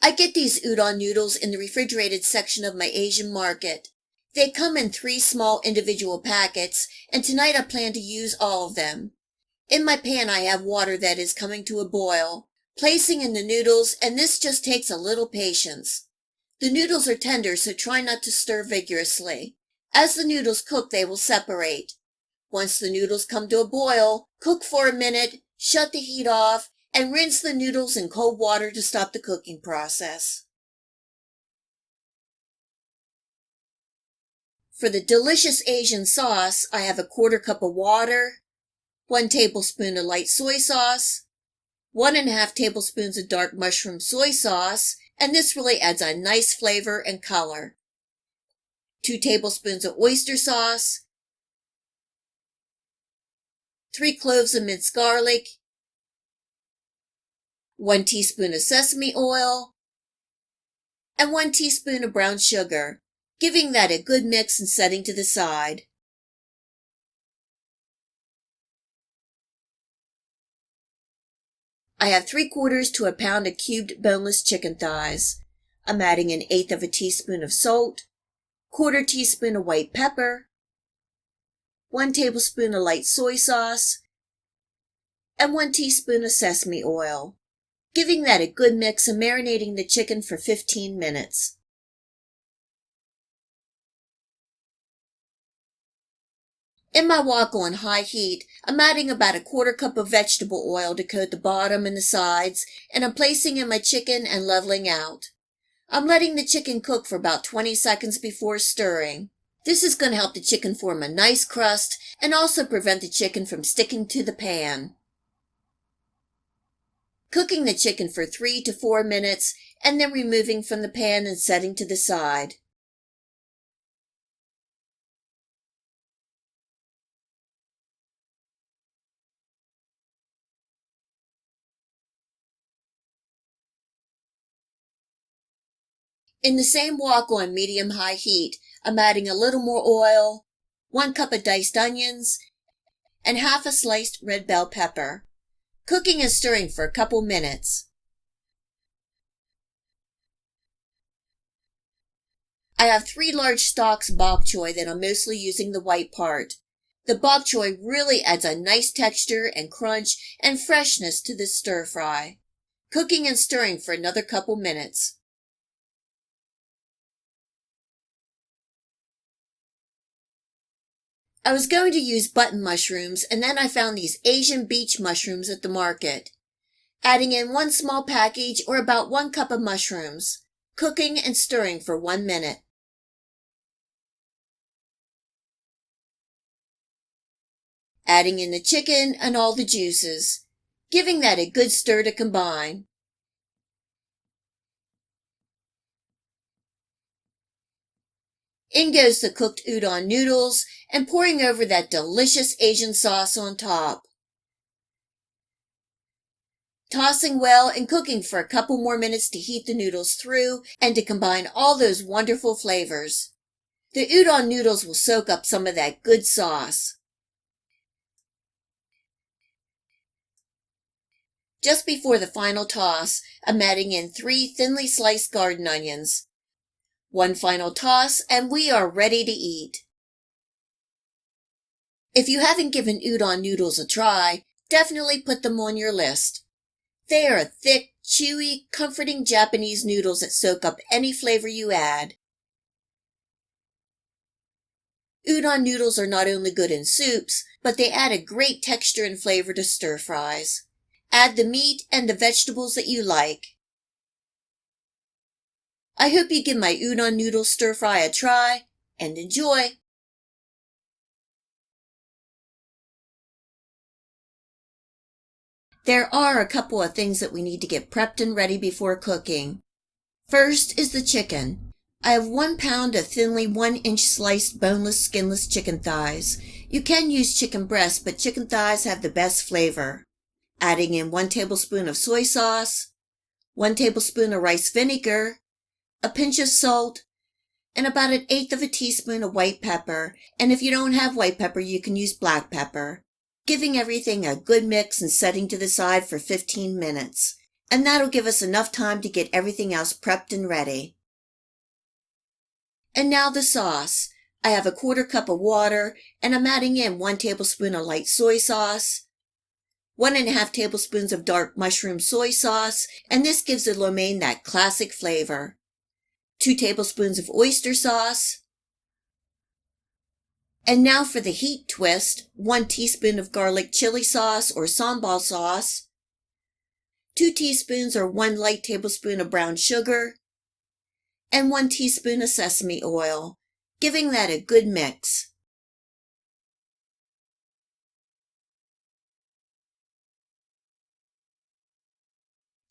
I get these udon noodles in the refrigerated section of my Asian market. They come in 3 small individual packets, and tonight I plan to use all of them. In my pan I have water that is coming to a boil. Placing in the noodles, and this just takes a little patience. The noodles are tender, so try not to stir vigorously. As the noodles cook, they will separate. Once the noodles come to a boil, cook for a minute, shut the heat off, and rinse the noodles in cold water to stop the cooking process. For the delicious Asian sauce, I have a 1/4 cup of water, 1 tablespoon of light soy sauce, 1½ tablespoons of dark mushroom soy sauce, and this really adds a nice flavor and color, 2 tablespoons of oyster sauce, 3 cloves of minced garlic, 1 teaspoon of sesame oil, and 1 teaspoon of brown sugar, giving that a good mix and setting to the side. I have 3/4 to a pound of cubed boneless chicken thighs. I'm adding 1/8 teaspoon of salt, 1/4 teaspoon of white pepper, 1 tablespoon of light soy sauce, and 1 teaspoon of sesame oil, giving that a good mix and marinating the chicken for 15 minutes. In my wok on high heat, I'm adding about a 1/4 cup of vegetable oil to coat the bottom and the sides, and I'm placing in my chicken and leveling out. I'm letting the chicken cook for about 20 seconds before stirring. This is going to help the chicken form a nice crust and also prevent the chicken from sticking to the pan. Cooking the chicken for 3 to 4 minutes and then removing from the pan and setting to the side. In the same wok on medium-high heat, I'm adding a little more oil, 1 cup of diced onions, and half a sliced red bell pepper. Cooking and stirring for a couple minutes. I have 3 large stalks of bok choy that I'm mostly using the white part. The bok choy really adds a nice texture and crunch and freshness to this stir fry. Cooking and stirring for another couple minutes. I was going to use button mushrooms, and then I found these Asian beach mushrooms at the market. Adding in 1 small package or about 1 cup of mushrooms. Cooking and stirring for 1 minute. Adding in the chicken and all the juices, giving that a good stir to combine. In goes the cooked udon noodles and pouring over that delicious Asian sauce on top. Tossing well and cooking for a couple more minutes to heat the noodles through and to combine all those wonderful flavors. The udon noodles will soak up some of that good sauce. Just before the final toss, I'm adding in 3 thinly sliced garden onions. 1 final toss, and we are ready to eat. If you haven't given udon noodles a try, definitely put them on your list. They are thick, chewy, comforting Japanese noodles that soak up any flavor you add. Udon noodles are not only good in soups, but they add a great texture and flavor to stir fries. Add the meat and the vegetables that you like. I hope you give my udon noodle stir fry a try and enjoy. There are a couple of things that we need to get prepped and ready before cooking. First is the chicken. I have 1 pound of thinly 1-inch sliced boneless, skinless chicken thighs. You can use chicken breasts, but chicken thighs have the best flavor. Adding in 1 tablespoon of soy sauce, 1 tablespoon of rice vinegar, a pinch of salt, and about 1/8 teaspoon of white pepper. And if you don't have white pepper, you can use black pepper. Giving everything a good mix and setting to the side for 15 minutes. and that'll give us enough time to get everything else prepped and ready. And now the sauce. I have a 1/4 cup of water, and I'm adding in 1 tablespoon of light soy sauce, 1½ tablespoons of dark mushroom soy sauce, and this gives the lo mein that classic flavor. 2 tablespoons of oyster sauce. And now for the heat twist, 1 teaspoon of garlic chili sauce or sambal sauce, 2 teaspoons or 1 light tablespoon of brown sugar, and 1 teaspoon of sesame oil, giving that a good mix.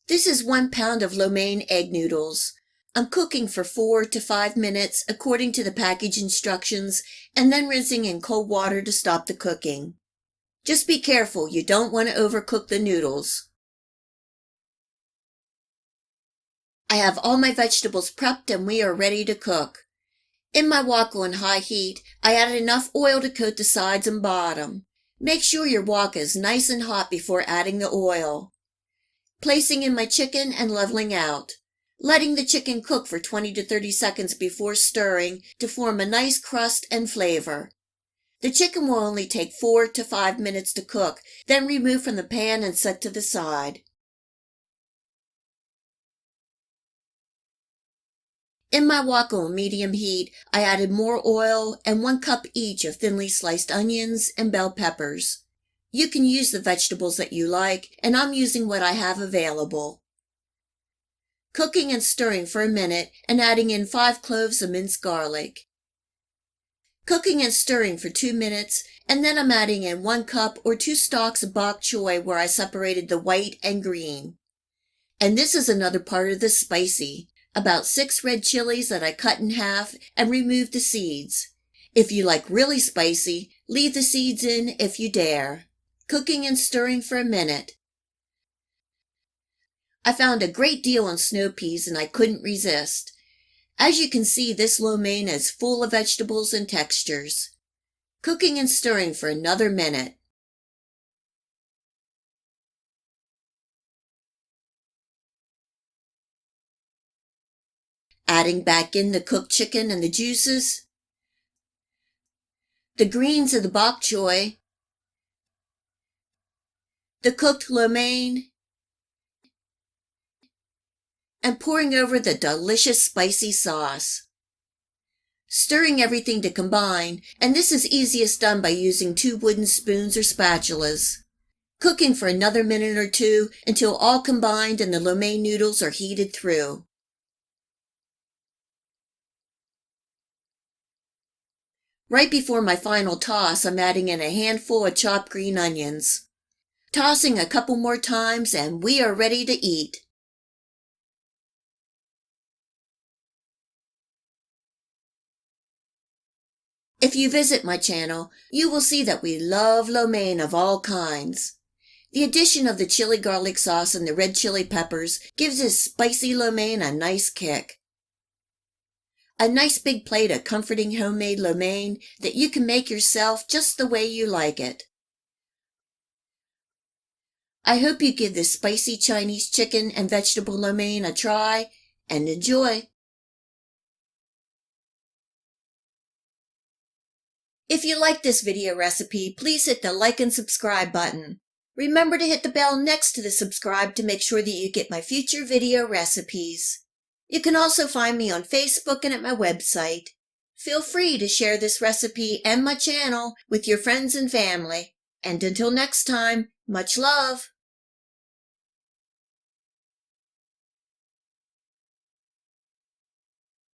This is 1 pound of lo mein egg noodles. I'm cooking for 4 to 5 minutes according to the package instructions, and then rinsing in cold water to stop the cooking. Just be careful, you don't want to overcook the noodles. I have all my vegetables prepped and we are ready to cook. In my wok on high heat, I added enough oil to coat the sides and bottom. Make sure your wok is nice and hot before adding the oil. Placing in my chicken and leveling out. Letting the chicken cook for 20 to 30 seconds before stirring to form a nice crust and flavor. The chicken will only take 4 to 5 minutes to cook, then remove from the pan and set to the side. In my wok on medium heat, I added more oil and 1 cup each of thinly sliced onions and bell peppers. You can use the vegetables that you like, and I'm using what I have available. Cooking and stirring for a minute and adding in 5 cloves of minced garlic. Cooking and stirring for 2 minutes, and then I'm adding in 1 cup or 2 stalks of bok choy where I separated the white and green. And this is another part of the spicy. About 6 red chilies that I cut in half and removed the seeds. If you like really spicy, leave the seeds in if you dare. Cooking and stirring for a minute. I found a great deal on snow peas and I couldn't resist. As you can see, this lo mein is full of vegetables and textures. Cooking and stirring for another minute. Adding back in the cooked chicken and the juices, the greens of the bok choy, the cooked lo mein, and pouring over the delicious spicy sauce. Stirring everything to combine, and this is easiest done by using 2 wooden spoons or spatulas. Cooking for another minute or 2 until all combined and the lo mein noodles are heated through. Right before my final toss, I'm adding in a handful of chopped green onions. Tossing a couple more times and we are ready to eat. If you visit my channel, you will see that we love lo mein of all kinds. The addition of the chili garlic sauce and the red chili peppers gives this spicy lo mein a nice kick. A nice big plate of comforting homemade lo mein that you can make yourself just the way you like it. I hope you give this spicy Chinese chicken and vegetable lo mein a try and enjoy. If you like this video recipe, please hit the like and subscribe button. Remember to hit the bell next to the subscribe to make sure that you get my future video recipes. You can also find me on Facebook and at my website. Feel free to share this recipe and my channel with your friends and family. And until next time, much love!